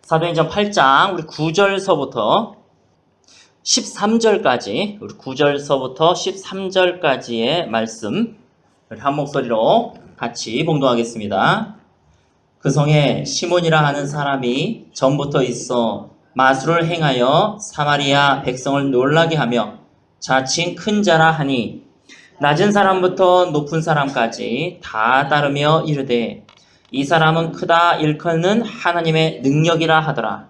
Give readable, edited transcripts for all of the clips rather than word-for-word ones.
사도행전 8장 우리 9절서부터 13절까지 우리 9절서부터 13절까지의 말씀 한 목소리로 같이 봉독하겠습니다. 그 성에 시몬이라 하는 사람이 전부터 있어 마술을 행하여 사마리아 백성을 놀라게 하며 자칭 큰 자라 하니 낮은 사람부터 높은 사람까지 다 따르며 이르되 이 사람은 크다 일컫는 하나님의 능력이라 하더라.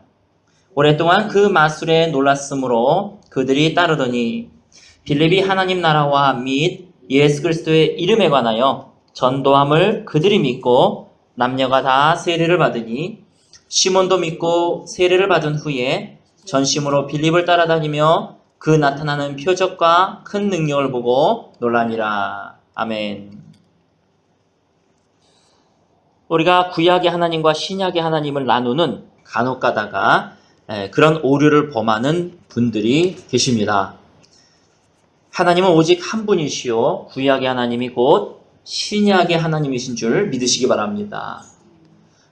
오랫동안 그 마술에 놀랐으므로 그들이 따르더니 빌립이 하나님 나라와 및 예수 그리스도의 이름에 관하여 전도함을 그들이 믿고 남녀가 다 세례를 받으니 시몬도 믿고 세례를 받은 후에 전심으로 빌립을 따라다니며 그 나타나는 표적과 큰 능력을 보고 놀라니라. 아멘. 우리가 구약의 하나님과 신약의 하나님을 나누는 간혹 가다가 그런 오류를 범하는 분들이 계십니다. 하나님은 오직 한 분이시요 구약의 하나님이 곧 신약의 하나님이신 줄 믿으시기 바랍니다.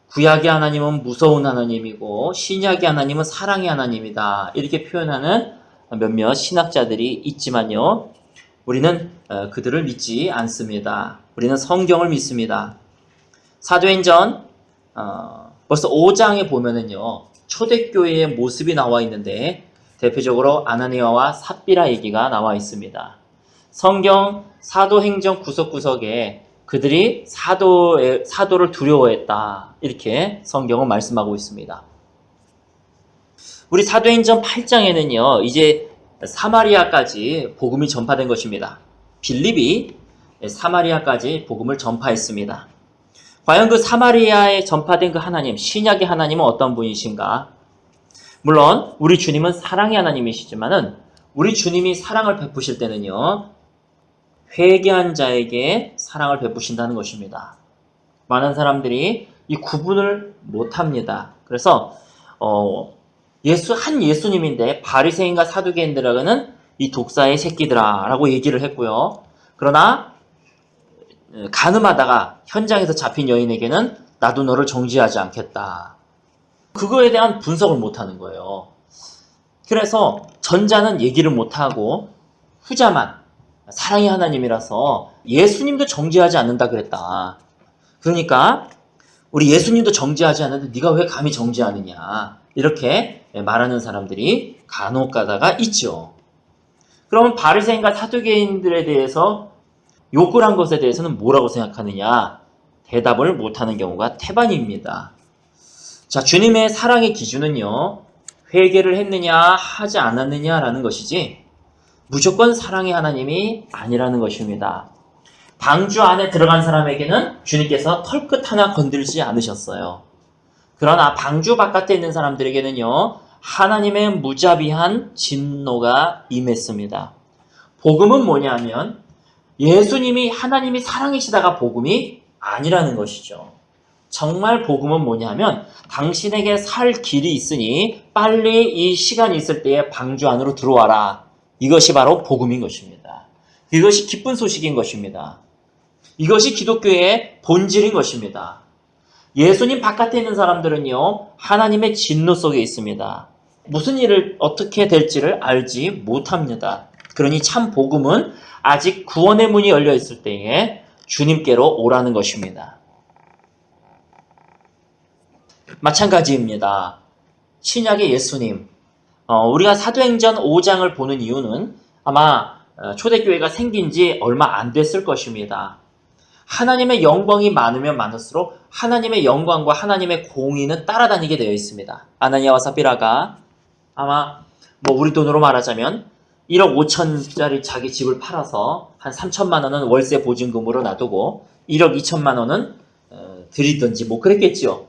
구약의 하나님은 무서운 하나님이고 신약의 하나님은 사랑의 하나님이다. 이렇게 표현하는 몇몇 신학자들이 있지만요. 우리는 그들을 믿지 않습니다. 우리는 성경을 믿습니다. 사도행전 벌써 5장에 보면은요. 초대교회의 모습이 나와 있는데 대표적으로 아나니아와 삽비라 얘기가 나와 있습니다. 성경 사도행전 구석구석에 그들이 사도를 두려워했다. 이렇게 성경은 말씀하고 있습니다. 우리 사도행전 8장에는요. 이제 사마리아까지 복음이 전파된 것입니다. 빌립이 사마리아까지 복음을 전파했습니다. 과연 그 사마리아에 전파된 그 하나님, 신약의 하나님은 어떤 분이신가? 물론 우리 주님은 사랑의 하나님이시지만은 우리 주님이 사랑을 베푸실 때는요. 회개한 자에게 사랑을 베푸신다는 것입니다. 많은 사람들이 이 구분을 못합니다. 그래서 예수님인데 바리새인과 사두개인들에게는 이 독사의 새끼들아 라고 얘기를 했고요. 그러나 간음하다가 현장에서 잡힌 여인에게는 나도 너를 정죄하지 않겠다. 그거에 대한 분석을 못하는 거예요. 그래서 전자는 얘기를 못하고 후자만 사랑의 하나님이라서 예수님도 정죄하지 않는다 그랬다. 그러니까 우리 예수님도 정죄하지 않는데 네가 왜 감히 정죄하느냐. 이렇게 말하는 사람들이 간혹 가다가 있죠. 그러면 바리새인과 사두개인들에 대해서 욕을 한 것에 대해서는 뭐라고 생각하느냐? 대답을 못하는 경우가 태반입니다. 자, 주님의 사랑의 기준은요. 회개를 했느냐 하지 않았느냐라는 것이지 무조건 사랑의 하나님이 아니라는 것입니다. 방주 안에 들어간 사람에게는 주님께서 털끝 하나 건들지 않으셨어요. 그러나 방주 바깥에 있는 사람들에게는요. 하나님의 무자비한 진노가 임했습니다. 복음은 뭐냐면 예수님이 하나님이 사랑이시다가 복음이 아니라는 것이죠. 정말 복음은 뭐냐면 당신에게 살 길이 있으니 빨리 이 시간이 있을 때에 방주 안으로 들어와라. 이것이 바로 복음인 것입니다. 이것이 기쁜 소식인 것입니다. 이것이 기독교의 본질인 것입니다. 예수님 바깥에 있는 사람들은요. 하나님의 진노 속에 있습니다. 무슨 일을 어떻게 될지를 알지 못합니다. 그러니 참 복음은 아직 구원의 문이 열려 있을 때에 주님께로 오라는 것입니다. 마찬가지입니다. 신약의 예수님. 우리가 사도행전 5장을 보는 이유는 아마 초대교회가 생긴 지 얼마 안 됐을 것입니다. 하나님의 영광이 많으면 많을수록 하나님의 영광과 하나님의 공의는 따라다니게 되어 있습니다. 아나니아와 삽비라가 아마 우리 돈으로 말하자면 1억 5천짜리 자기 집을 팔아서 한 3천만 원은 월세 보증금으로 놔두고 1억 2천만 원은 드리든지 그랬겠지요.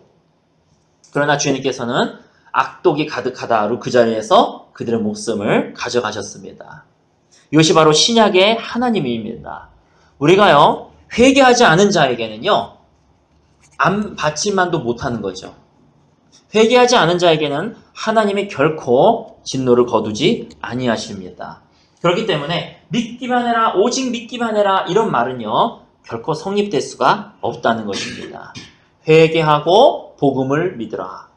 그러나 주님께서는 악독이 가득하다로 그 자리에서 그들의 목숨을 가져가셨습니다. 이것이 바로 신약의 하나님입니다. 우리가요 회개하지 않은 자에게는요 안 받지만도 못하는 거죠. 회개하지 않은 자에게는 하나님이 결코 진노를 거두지 아니하십니다. 그렇기 때문에 믿기만 해라, 오직 믿기만 해라 이런 말은요 결코 성립될 수가 없다는 것입니다. 회개하고 복음을 믿으라.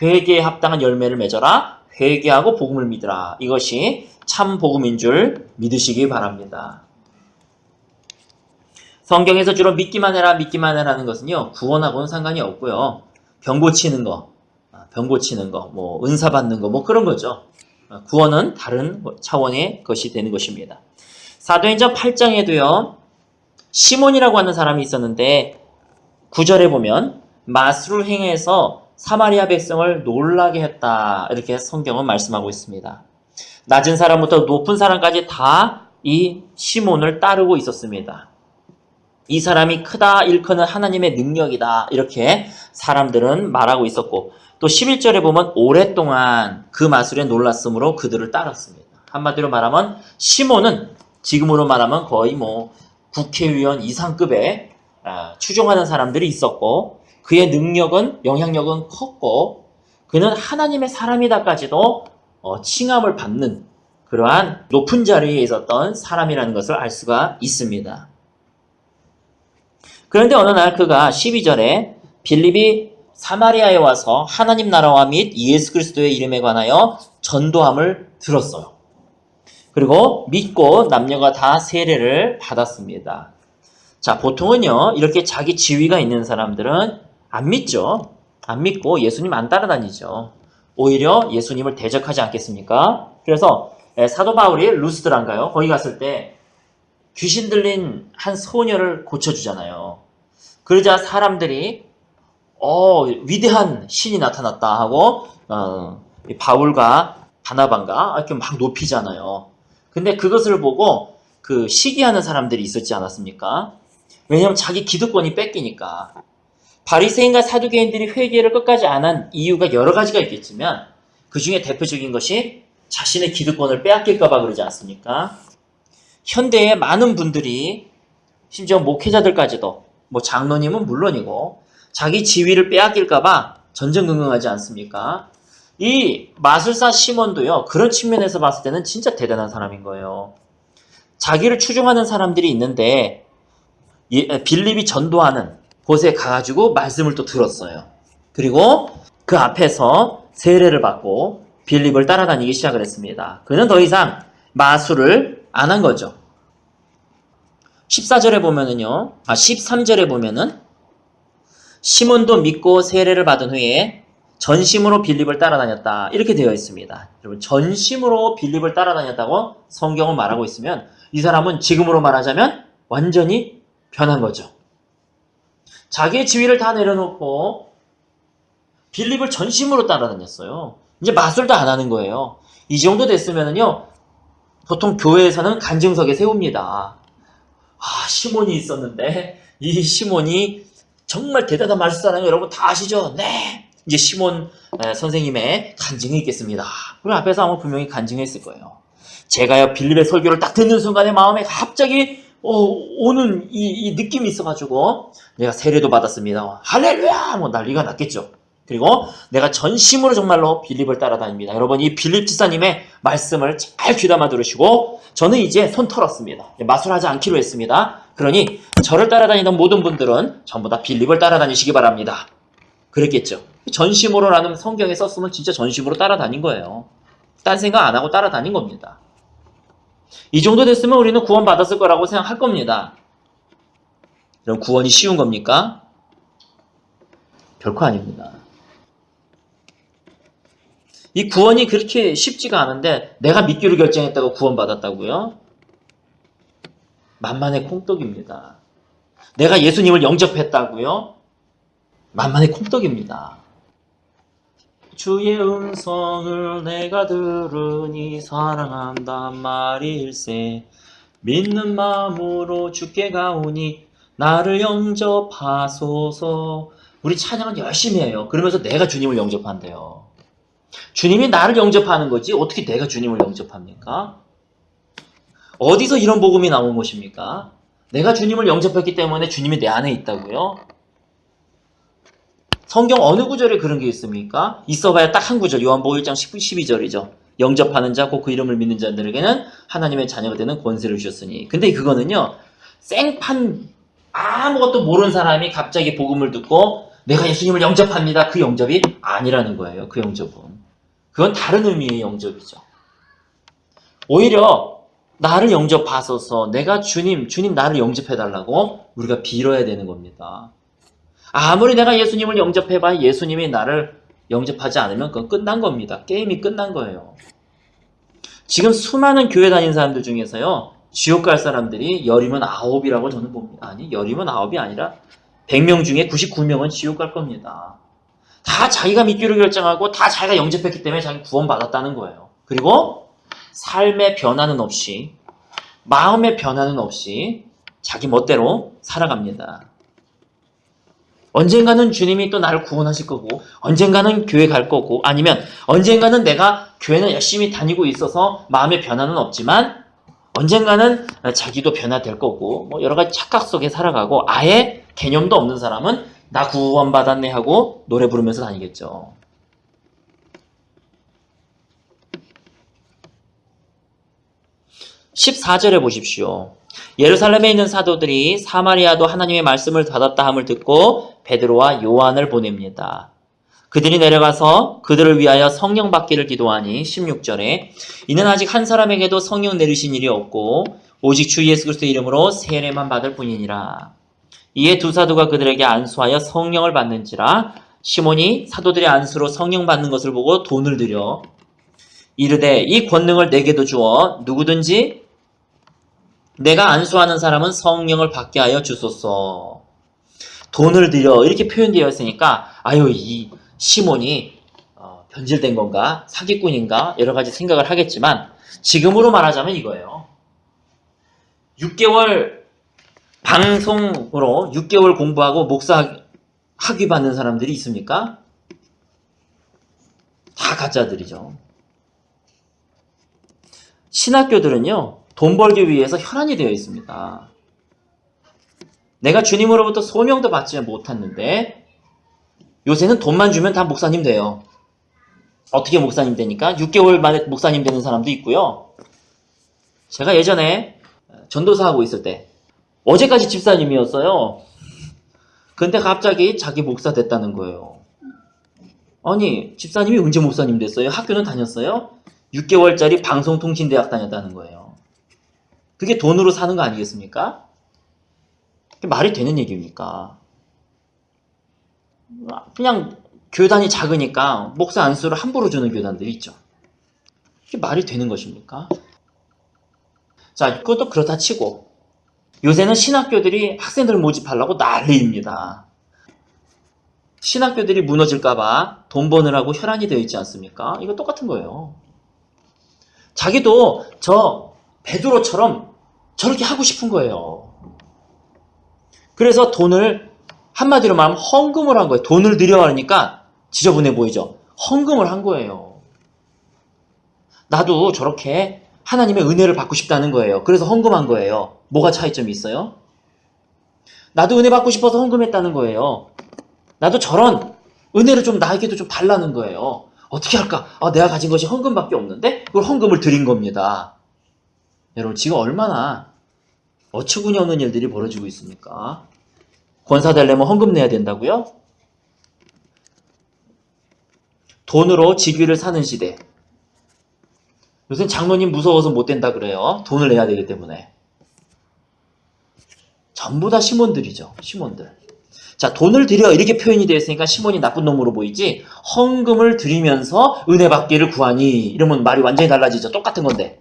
회개에 합당한 열매를 맺어라. 회개하고 복음을 믿으라. 이것이 참 복음인 줄 믿으시기 바랍니다. 성경에서 주로 믿기만 해라, 믿기만 해라는 것은요, 구원하고는 상관이 없고요. 병 고치는 거, 뭐 은사 받는 거, 뭐 그런 거죠. 구원은 다른 차원의 것이 되는 것입니다. 사도행전 8장에도요, 시몬이라고 하는 사람이 있었는데 9절에 보면 마술을 행해서 사마리아 백성을 놀라게 했다. 이렇게 성경은 말씀하고 있습니다. 낮은 사람부터 높은 사람까지 다 이 시몬을 따르고 있었습니다. 이 사람이 크다 일컫는 하나님의 능력이다. 이렇게 사람들은 말하고 있었고, 또 11절에 보면 오랫동안 그 마술에 놀랐으므로 그들을 따랐습니다. 한마디로 말하면 시몬은 지금으로 말하면 거의 뭐 국회의원 이상급의 추종하는 사람들이 있었고, 그의 능력은, 영향력은 컸고, 그는 하나님의 사람이다까지도 칭함을 받는 그러한 높은 자리에 있었던 사람이라는 것을 알 수가 있습니다. 그런데 어느 날 그가 12절에 빌립이 사마리아에 와서 하나님 나라와 및 예수 그리스도의 이름에 관하여 전도함을 들었어요. 그리고 믿고 남녀가 다 세례를 받았습니다. 자, 보통은요, 이렇게 자기 지위가 있는 사람들은 안 믿죠. 안 믿고 예수님 안 따라다니죠. 오히려 예수님을 대적하지 않겠습니까? 그래서 사도 바울이 루스드라인가요? 거기 갔을 때 귀신 들린 한 소녀를 고쳐주잖아요. 그러자 사람들이 위대한 신이 나타났다 하고 바울과 바나바가 이렇게 막 높이잖아요. 근데 그것을 보고 그 시기하는 사람들이 있었지 않았습니까? 왜냐하면 자기 기득권이 뺏기니까. 바리새인과 사두개인들이 회개를 끝까지 안 한 이유가 여러 가지가 있겠지만 그 중에 대표적인 것이 자신의 기득권을 빼앗길까 봐 그러지 않습니까? 현대에 많은 분들이 심지어 목회자들까지도 뭐 장로님은 물론이고 자기 지위를 빼앗길까 봐 전전긍긍하지 않습니까? 이 마술사 시몬도요, 그런 측면에서 봤을 때는 진짜 대단한 사람인 거예요. 자기를 추종하는 사람들이 있는데 빌립이 전도하는 곳에 가가지고 말씀을 또 들었어요. 그리고 그 앞에서 세례를 받고 빌립을 따라다니기 시작을 했습니다. 그는 더 이상 마술을 안 한 거죠. 13절에 보면은 시몬도 믿고 세례를 받은 후에 전심으로 빌립을 따라다녔다. 이렇게 되어 있습니다. 여러분, 전심으로 빌립을 따라다녔다고 성경은 말하고 있으면 이 사람은 지금으로 말하자면 완전히 변한 거죠. 자기의 지위를 다 내려놓고 빌립을 전심으로 따라다녔어요. 이제 마술도 안 하는 거예요. 이 정도 됐으면은요, 보통 교회에서는 간증석에 세웁니다. 시몬이 있었는데 이 시몬이 정말 대단한 마술사라는 거 여러분 다 아시죠? 네. 이제 시몬 선생님의 간증이 있겠습니다. 그리고 앞에서 아마 분명히 간증했을 거예요. 제가요 빌립의 설교를 딱 듣는 순간에 마음에 갑자기 오는 이 느낌이 있어가지고 내가 세례도 받았습니다. 할렐루야! 뭐 난리가 났겠죠. 그리고 내가 전심으로 정말로 빌립을 따라다닙니다. 여러분, 이 빌립 지사님의 말씀을 잘 귀담아 들으시고 저는 이제 손 털었습니다. 마술하지 않기로 했습니다. 그러니 저를 따라다니던 모든 분들은 전부 다 빌립을 따라다니시기 바랍니다. 그랬겠죠. 전심으로라는 성경에 썼으면 진짜 전심으로 따라다닌 거예요. 딴 생각 안 하고 따라다닌 겁니다. 이 정도 됐으면 우리는 구원 받았을 거라고 생각할 겁니다. 그럼 구원이 쉬운 겁니까? 결코 아닙니다. 이 구원이 그렇게 쉽지가 않은데 내가 믿기로 결정했다고 구원 받았다고요? 만만의 콩떡입니다. 내가 예수님을 영접했다고요? 만만의 콩떡입니다. 주의 음성을 내가 들으니 사랑한단 말일세. 믿는 마음으로 주께 가오니 나를 영접하소서. 우리 찬양은 열심히 해요. 그러면서 내가 주님을 영접한대요. 주님이 나를 영접하는 거지 어떻게 내가 주님을 영접합니까? 어디서 이런 복음이 나온 것입니까? 내가 주님을 영접했기 때문에 주님이 내 안에 있다고요? 성경 어느 구절에 그런 게 있습니까? 있어봐야 딱 한 구절, 요한복음 1장 12절이죠. 영접하는 자, 곧 그 이름을 믿는 자들에게는 하나님의 자녀가 되는 권세를 주셨으니. 근데 그거는요, 생판 아무것도 모르는 사람이 갑자기 복음을 듣고 내가 예수님을 영접합니다. 그 영접이 아니라는 거예요. 그 영접은. 그건 다른 의미의 영접이죠. 오히려 나를 영접하소서, 내가 주님 나를 영접해달라고 우리가 빌어야 되는 겁니다. 아무리 내가 예수님을 영접해봐야 예수님이 나를 영접하지 않으면 그건 끝난 겁니다. 게임이 끝난 거예요. 지금 수많은 교회 다니는 사람들 중에서요, 지옥 갈 사람들이 열이면 9이라고 저는 봅니다. 아니, 열이면 9이 아니라 100명 중에 99명은 지옥 갈 겁니다. 다 자기가 믿기로 결정하고 다 자기가 영접했기 때문에 자기 구원받았다는 거예요. 그리고 삶의 변화는 없이, 마음의 변화는 없이 자기 멋대로 살아갑니다. 언젠가는 주님이 또 나를 구원하실 거고, 언젠가는 교회 갈 거고, 아니면 언젠가는 내가 교회는 열심히 다니고 있어서 마음의 변화는 없지만 언젠가는 자기도 변화될 거고, 뭐 여러 가지 착각 속에 살아가고, 아예 개념도 없는 사람은 나 구원받았네 하고 노래 부르면서 다니겠죠. (14절에) 보십시오. 예루살렘에 있는 사도들이 사마리아도 하나님의 말씀을 받았다 함을 듣고 베드로와 요한을 보냅니다. 그들이 내려가서 그들을 위하여 성령 받기를 기도하니 (16절에) 이는 아직 한 사람에게도 성령 내리신 일이 없고 오직 주 예수 그리스도의 이름으로 세례만 받을 뿐이니라. 이에 두 사도가 그들에게 안수하여 성령을 받는지라. 시몬이 사도들의 안수로 성령 받는 것을 보고 돈을 들여 이르되 이 권능을 내게도 주어 누구든지 내가 안수하는 사람은 성령을 받게 하여 주소서. 돈을 들여 이렇게 표현되어 있으니까 아유, 이 시몬이 변질된 건가, 사기꾼인가, 여러 가지 생각을 하겠지만 지금으로 말하자면 이거예요. 6개월 방송으로 6개월 공부하고 목사 학위 받는 사람들이 있습니까? 다 가짜들이죠. 신학교들은요, 돈 벌기 위해서 혈안이 되어 있습니다. 내가 주님으로부터 소명도 받지 못했는데 요새는 돈만 주면 다 목사님 돼요. 어떻게 목사님 되니까? 6개월 만에 목사님 되는 사람도 있고요. 제가 예전에 전도사 하고 있을 때 어제까지 집사님이었어요. 근데 갑자기 자기 목사 됐다는 거예요. 아니, 집사님이 언제 목사님 됐어요? 학교는 다녔어요? 6개월짜리 방송통신대학 다녔다는 거예요. 그게 돈으로 사는 거 아니겠습니까? 그게 말이 되는 얘기입니까? 그냥 교단이 작으니까 목사 안수를 함부로 주는 교단들이 있죠. 그게 말이 되는 것입니까? 자, 그것도 그렇다 치고 요새는 신학교들이 학생들 모집하려고 난리입니다. 신학교들이 무너질까봐 돈 버느라고 혈안이 되어 있지 않습니까? 이거 똑같은 거예요. 자기도 저 베드로처럼 저렇게 하고 싶은 거예요. 그래서 돈을, 한마디로 말하면 헌금을 한 거예요. 돈을 들여하니까 지저분해 보이죠? 헌금을 한 거예요. 나도 저렇게 하나님의 은혜를 받고 싶다는 거예요. 그래서 헌금한 거예요. 뭐가 차이점이 있어요? 나도 은혜 받고 싶어서 헌금했다는 거예요. 나도 저런 은혜를 좀 나에게도 좀 달라는 거예요. 어떻게 할까? 내가 가진 것이 헌금밖에 없는데 그걸 헌금을 드린 겁니다. 여러분, 지금 얼마나 어처구니 없는 일들이 벌어지고 있습니까? 권사 되려면 헌금 내야 된다고요? 돈으로 직위를 사는 시대. 요새 장로님 무서워서 못 된다 그래요. 돈을 내야 되기 때문에. 전부 다 시몬들이죠. 시몬들. 자, 돈을 들여 이렇게 표현이 되어 있으니까 시몬이 나쁜 놈으로 보이지, 헌금을 드리면서 은혜 받기를 구하니 이러면 말이 완전히 달라지죠. 똑같은 건데.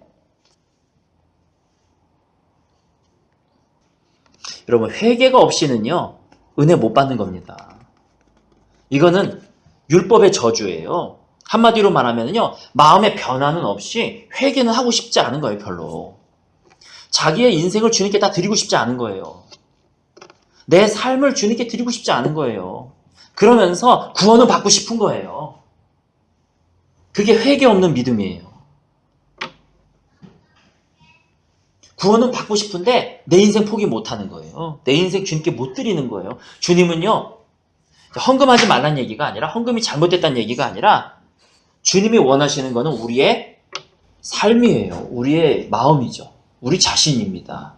여러분, 회개가 없이는요 은혜 못 받는 겁니다. 이거는 율법의 저주예요. 한마디로 말하면요, 마음의 변화는 없이 회개는 하고 싶지 않은 거예요. 별로. 자기의 인생을 주님께 다 드리고 싶지 않은 거예요. 내 삶을 주님께 드리고 싶지 않은 거예요. 그러면서 구원은 받고 싶은 거예요. 그게 회개 없는 믿음이에요. 구원은 받고 싶은데 내 인생 포기 못하는 거예요. 내 인생 주님께 못 드리는 거예요. 주님은요, 헌금하지 말라는 얘기가 아니라, 헌금이 잘못됐다는 얘기가 아니라, 주님이 원하시는 거는 우리의 삶이에요. 우리의 마음이죠. 우리 자신입니다.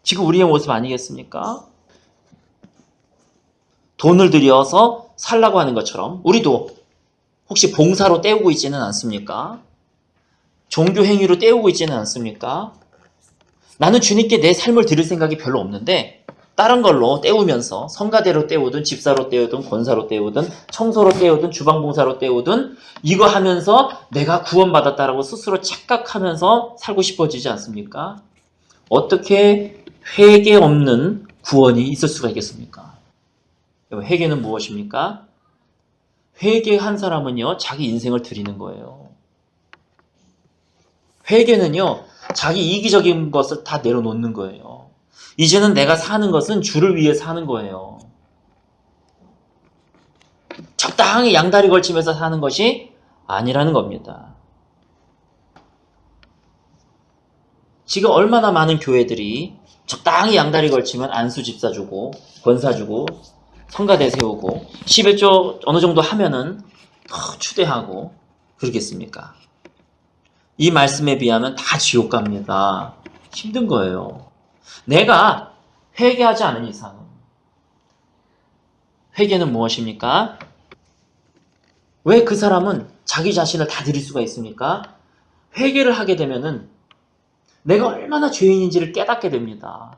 지금 우리의 모습 아니겠습니까? 돈을 들여서 살라고 하는 것처럼 우리도 혹시 봉사로 때우고 있지는 않습니까? 종교 행위로 때우고 있지는 않습니까? 나는 주님께 내 삶을 드릴 생각이 별로 없는데 다른 걸로 때우면서 성가대로 때우든 집사로 때우든 권사로 때우든 청소로 때우든 주방봉사로 때우든 이거 하면서 내가 구원받았다라고 스스로 착각하면서 살고 싶어지지 않습니까? 어떻게 회개 없는 구원이 있을 수가 있겠습니까? 회개는 무엇입니까? 회개한 사람은요, 자기 인생을 드리는 거예요. 회개는요, 자기 이기적인 것을 다 내려놓는 거예요. 이제는 내가 사는 것은 주를 위해 사는 거예요. 적당히 양다리 걸치면서 사는 것이 아니라는 겁니다. 지금 얼마나 많은 교회들이 적당히 양다리 걸치면 안수 집사 주고 권사 주고 성가대 세우고 11조 어느 정도 하면은 더 추대하고 그러겠습니까? 이 말씀에 비하면 다 지옥 갑니다. 힘든 거예요. 내가 회개하지 않은 이상 회개는 무엇입니까? 왜 그 사람은 자기 자신을 다 드릴 수가 있습니까? 회개를 하게 되면은 내가 얼마나 죄인인지를 깨닫게 됩니다.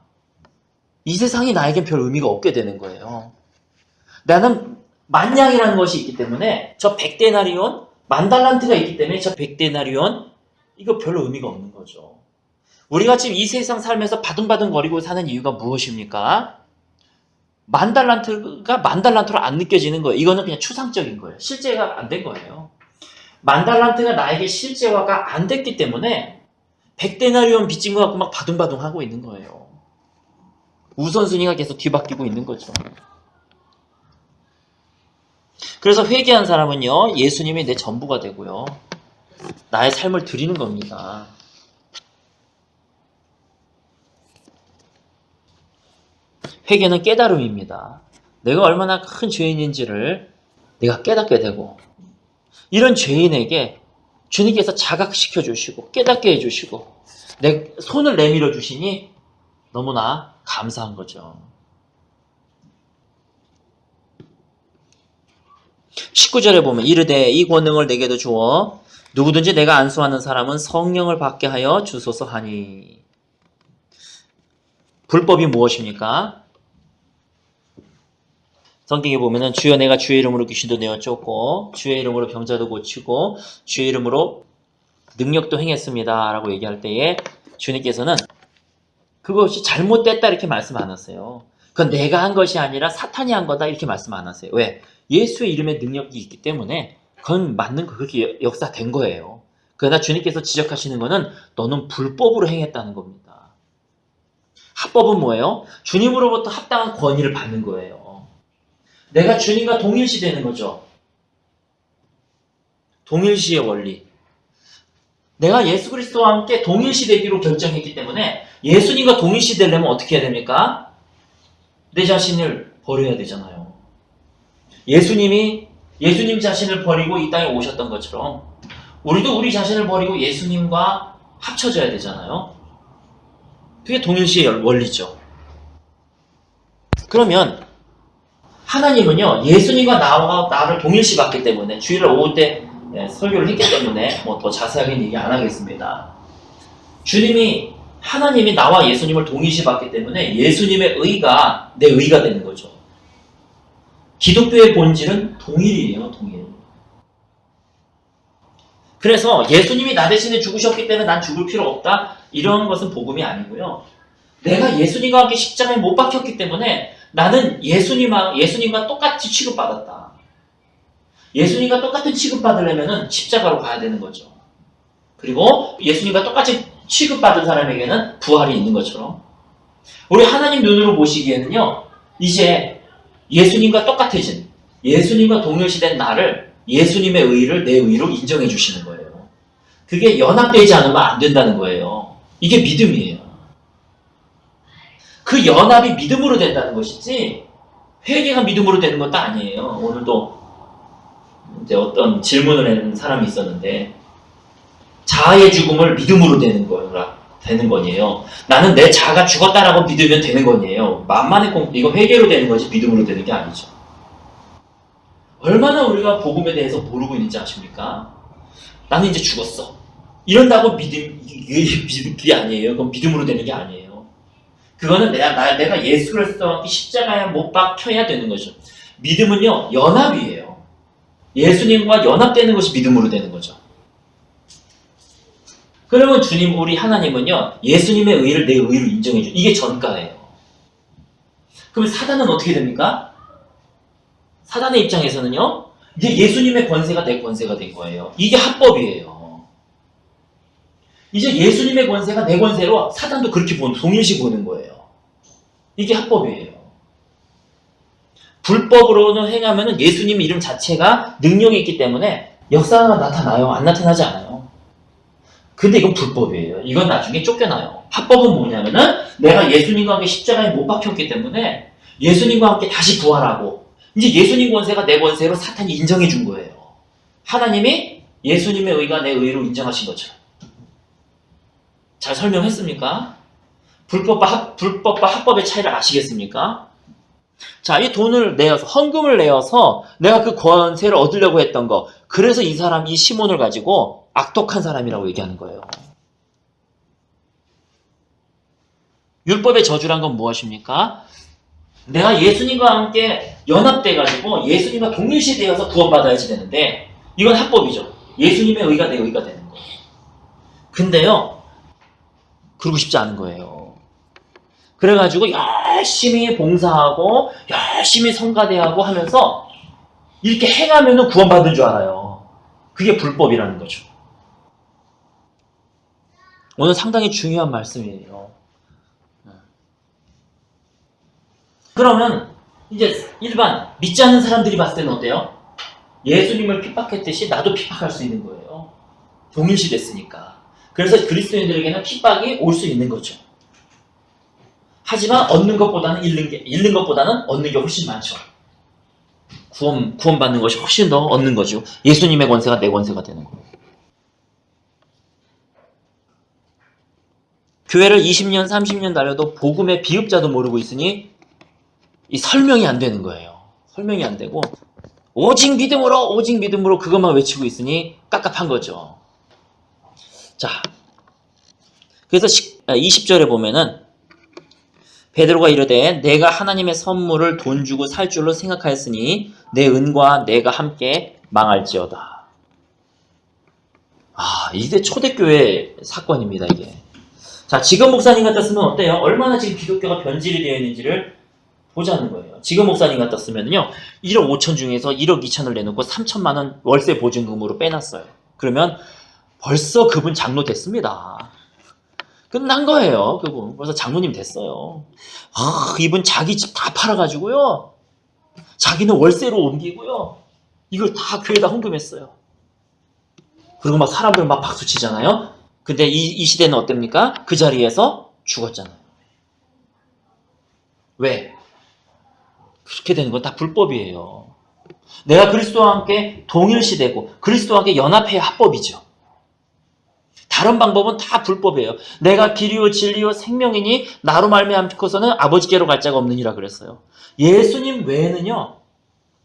이 세상이 나에겐 별 의미가 없게 되는 거예요. 나는 만냥이라는 것이 있기 때문에 저 100데나리온, 10,000달란트가 있기 때문에 저 100데나리온 이거 별로 의미가 없는 거죠. 우리가 지금 이 세상 살면서 바둥바둥거리고 사는 이유가 무엇입니까? 10,000달란트가 10,000달란트로 안 느껴지는 거예요. 이거는 그냥 추상적인 거예요. 실제가 안 된 거예요. 10,000달란트가 나에게 실제화가 안 됐기 때문에 100데나리온 빚진 것 같고 막 바둥바둥 하고 있는 거예요. 우선순위가 계속 뒤바뀌고 있는 거죠. 그래서 회개한 사람은요, 예수님이 내 전부가 되고요. 나의 삶을 드리는 겁니다. 회개는 깨달음입니다. 내가 얼마나 큰 죄인인지를 내가 깨닫게 되고 이런 죄인에게 주님께서 자각시켜 주시고 깨닫게 해주시고 내 손을 내밀어 주시니 너무나 감사한 거죠. 19절에 보면 이르되 이 권능을 내게도 주어 누구든지 내가 안수하는 사람은 성령을 받게 하여 주소서 하니. 불법이 무엇입니까? 성경에 보면은 주여 내가 주의 이름으로 귀신도 내어 쫓고 주의 이름으로 병자도 고치고 주의 이름으로 능력도 행했습니다 라고 얘기할 때에 주님께서는 그것이 잘못됐다 이렇게 말씀 안 하세요. 그건 내가 한 것이 아니라 사탄이 한 거다 이렇게 말씀 안 하세요. 왜? 예수의 이름에 능력이 있기 때문에 그건 맞는 거 그렇게 역사된 거예요. 그러나 주님께서 지적하시는 거는 너는 불법으로 행했다는 겁니다. 합법은 뭐예요? 주님으로부터 합당한 권위를 받는 거예요. 내가 주님과 동일시 되는 거죠. 동일시의 원리. 내가 예수 그리스도와 함께 동일시 되기로 결정했기 때문에 예수님과 동일시 되려면 어떻게 해야 됩니까? 내 자신을 버려야 되잖아요. 예수님 자신을 버리고 이 땅에 오셨던 것처럼 우리도 우리 자신을 버리고 예수님과 합쳐져야 되잖아요. 그게 동일시의 원리죠. 그러면 하나님은요, 예수님과 나를 동일시 받기 때문에 주일날 오후 때 설교를 했기 때문에 뭐 더 자세하게 얘기 안 하겠습니다. 하나님이 나와 예수님을 동일시 받기 때문에 예수님의 의가 내 의가 되는 거죠. 기독교의 본질은 동일이에요, 동일. 그래서 예수님이 나 대신에 죽으셨기 때문에 난 죽을 필요 없다? 이런 것은 복음이 아니고요. 내가 예수님과 함께 십자가에 못 박혔기 때문에 나는 예수님과 똑같이 취급받았다. 예수님과 똑같은 취급받으려면 십자가로 가야 되는 거죠. 그리고 예수님과 똑같이 취급받은 사람에게는 부활이 있는 것처럼 우리 하나님 눈으로 보시기에는요. 이제 예수님과 똑같아진 예수님과 동일시된 나를 예수님의 의를 내 의로 인정해 주시는 거예요. 그게 연합되지 않으면 안 된다는 거예요. 이게 믿음이에요. 그 연합이 믿음으로 된다는 것이지 회개가 믿음으로 되는 것도 아니에요. 오늘도 이제 어떤 질문을 하는 사람이 있었는데 자아의 죽음을 믿음으로 되는 거라 되는 거예요. 나는 내 자아가 죽었다라고 믿으면 되는 거예요. 만만의 공, 이거 회개로 되는 거지 믿음으로 되는 게 아니죠. 얼마나 우리가 복음에 대해서 모르고 있는지 아십니까? 나는 이제 죽었어. 이런다고 믿음이 아니에요. 그건 믿음으로 되는 게 아니에요. 그거는 내가 예수 그리스도와 함께 십자가에 못 박혀야 되는 거죠. 믿음은요, 연합이에요. 예수님과 연합되는 것이 믿음으로 되는 거죠. 그러면 주님, 우리 하나님은요, 예수님의 의를 내 의로 인정해줘. 이게 전가예요. 그럼 사단은 어떻게 됩니까? 사단의 입장에서는요, 이제 예수님의 권세가 내 권세가 된 거예요. 이게 합법이에요. 이제 예수님의 권세가 내 권세로 사단도 그렇게 동일시 보는 거예요. 이게 합법이에요. 불법으로는 행하면 예수님 이름 자체가 능력이 있기 때문에 역사가 나타나요? 안 나타나지 않아요. 근데 이건 불법이에요. 이건 나중에 쫓겨나요. 합법은 뭐냐면은 내가 예수님과 함께 십자가에 못 박혔기 때문에 예수님과 함께 다시 부활하고 이제 예수님 권세가 내 권세로 사탄이 인정해 준 거예요. 하나님이 예수님의 의가 내 의로 인정하신 것처럼. 잘 설명했습니까? 불법과 합법의 차이를 아시겠습니까? 자, 이 돈을 내어서, 헌금을 내어서 내가 그 권세를 얻으려고 했던 거. 그래서 이 사람, 이 시몬을 가지고 악독한 사람이라고 얘기하는 거예요. 율법의 저주란 건 무엇입니까? 내가 예수님과 함께 연합돼가지고 예수님과 동일시 되어서 구원받아야지 되는데 이건 합법이죠. 예수님의 의가 내 의가 되는 거예요. 근데요, 그러고 싶지 않은 거예요. 그래가지고 열심히 봉사하고 열심히 성가대하고 하면서 이렇게 행하면 구원받는 줄 알아요. 그게 불법이라는 거죠. 오늘 상당히 중요한 말씀이에요. 그러면 이제 일반 믿지 않는 사람들이 봤을 때는 어때요? 예수님을 핍박했듯이 나도 핍박할 수 있는 거예요. 동일시 됐으니까. 그래서 그리스도인들에게는 핍박이 올 수 있는 거죠. 하지만 얻는 것보다는 잃는 것보다는 얻는 게 훨씬 많죠. 구원받는 것이 훨씬 더 얻는 거죠. 예수님의 권세가 내 권세가 되는 거예요. 교회를 20년, 30년 다녀도 복음의 비읍자도 모르고 있으니 이 설명이 안 되는 거예요. 설명이 안 되고 오직 믿음으로 그것만 외치고 있으니 깝깝한 거죠. 자, 그래서 20절에 보면은 베드로가 이르되 내가 하나님의 선물을 돈 주고 살 줄로 생각하였으니 내 은과 내가 함께 망할지어다. 이게 초대교회 사건입니다, 이게. 자, 지금 목사님 같았으면 어때요? 얼마나 지금 기독교가 변질이 되어 있는지를 보자는 거예요. 지금 목사님 같았으면요, 1억 5천 중에서 1억 2천을 내놓고 3천만 원 월세 보증금으로 빼놨어요. 그러면 벌써 그분 장로 됐습니다. 끝난 거예요, 그분. 벌써 장로님 됐어요. 이분 자기 집 다 팔아가지고요, 자기는 월세로 옮기고요, 이걸 다 교회에다 헌금했어요. 그리고 막 사람들 막 박수 치잖아요. 근데 이 시대는 어땠습니까? 그 자리에서 죽었잖아요. 왜? 그렇게 되는 건 다 불법이에요. 내가 그리스도와 함께 동일시되고 그리스도와 함께 연합해야 합법이죠. 다른 방법은 다 불법이에요. 내가 길이요 진리요 생명이니 나로 말미암고서는 아버지께로 갈 자가 없느니라 그랬어요. 예수님 외에는요,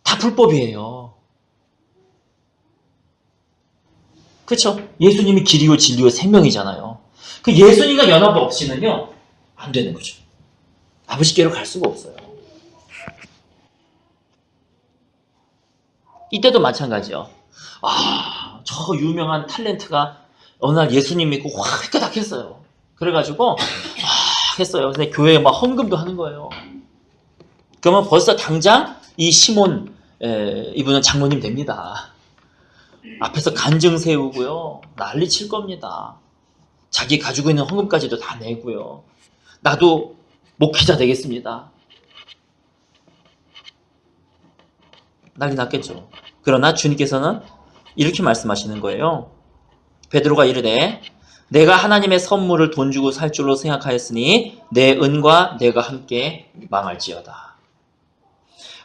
다 불법이에요. 그렇죠? 예수님이 길이요 진리요 생명이잖아요. 그 예수님과 연합 없이는요, 안 되는 거죠. 아버지께로 갈 수가 없어요. 이때도 마찬가지요. 저 유명한 탤런트가 어느 날 예수님 믿고 확 휘끄닥했어요. 그래가지고 했어요. 근데 교회에 막 헌금도 하는 거예요. 그러면 벌써 당장 이 시몬 이분은 장로님 됩니다. 앞에서 간증 세우고요, 난리 칠 겁니다. 자기 가지고 있는 헌금까지도 다 내고요, 나도 목회자 되겠습니다. 난리 났겠죠. 그러나 주님께서는 이렇게 말씀하시는 거예요. 베드로가 이르되 내가 하나님의 선물을 돈 주고 살 줄로 생각하였으니 내 은과 내가 함께 망할지어다.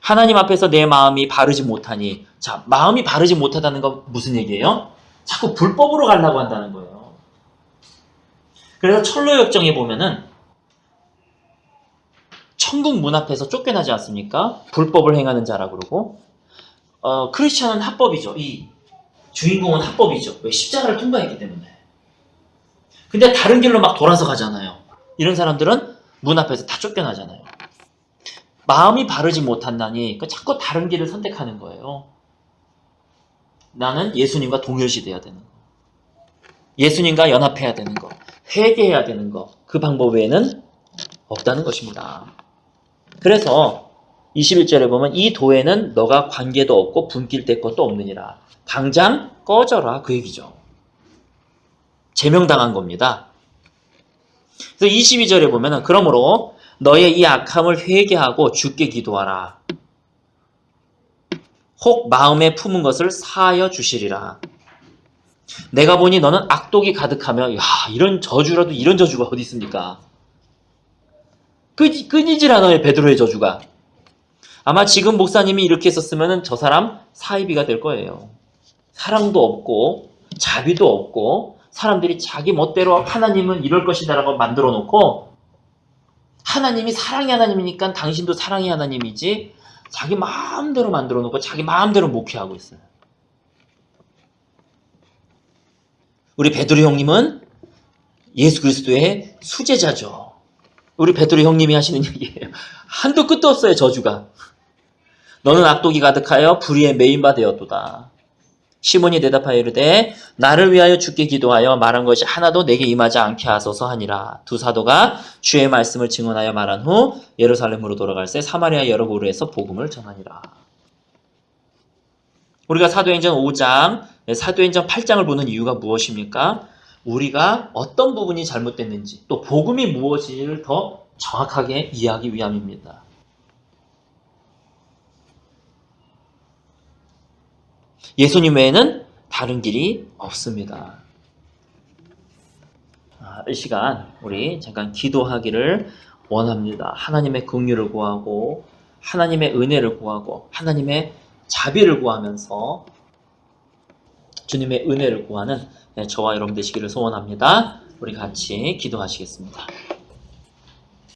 하나님 앞에서 내 마음이 바르지 못하니, 자, 마음이 바르지 못하다는 건 무슨 얘기예요? 자꾸 불법으로 가려고 한다는 거예요. 그래서 철로역정에 보면은 천국 문 앞에서 쫓겨나지 않습니까? 불법을 행하는 자라 그러고 크리스천은 합법이죠. 이 주인공은 합법이죠. 왜? 십자가를 통과했기 때문에. 근데 다른 길로 막 돌아서 가잖아요. 이런 사람들은 문 앞에서 다 쫓겨나잖아요. 마음이 바르지 못한다니 자꾸 다른 길을 선택하는 거예요. 나는 예수님과 동일시돼야 되는 거. 예수님과 연합해야 되는 거. 회개해야 되는 거. 그 방법 외에는 없다는 것입니다. 그래서 21절에 보면 이 도에는 너가 관계도 없고 분길 될 것도 없느니라. 당장 꺼져라 그 얘기죠. 제명당한 겁니다. 그래서 22절에 보면 그러므로 너의 이 악함을 회개하고 주께 기도하라. 혹 마음에 품은 것을 사하여 주시리라. 내가 보니 너는 악독이 가득하며 이런 저주라도 이런 저주가 어디 있습니까? 끊이질 않아요. 베드로의 저주가. 아마 지금 목사님이 이렇게 했었으면 저 사람 사이비가 될 거예요. 사랑도 없고 자비도 없고 사람들이 자기 멋대로 하나님은 이럴 것이다라고 만들어 놓고 하나님이 사랑의 하나님이니까 당신도 사랑의 하나님이지 자기 마음대로 만들어 놓고 자기 마음대로 목회하고 있어요. 우리 베드로 형님은 예수 그리스도의 수제자죠. 우리 베드로 형님이 하시는 얘기예요. 한도 끝도 없어요. 저주가. 너는 악독이 가득하여 불의에 매인 바 되었도다. 시몬이 대답하여 이르되 나를 위하여 주께 기도하여 말한 것이 하나도 내게 임하지 않게 하소서 하니라. 두 사도가 주의 말씀을 증언하여 말한 후 예루살렘으로 돌아갈새 사마리아 여러 고르에서 복음을 전하니라. 우리가 사도행전 5장, 사도행전 8장을 보는 이유가 무엇입니까? 우리가 어떤 부분이 잘못됐는지 또 복음이 무엇인지를 더 정확하게 이해하기 위함입니다. 예수님 외에는 다른 길이 없습니다. 이 시간 우리 잠깐 기도하기를 원합니다. 하나님의 긍휼을 구하고 하나님의 은혜를 구하고 하나님의 자비를 구하면서 주님의 은혜를 구하는 저와 여러분 되시기를 소원합니다. 우리 같이 기도하시겠습니다.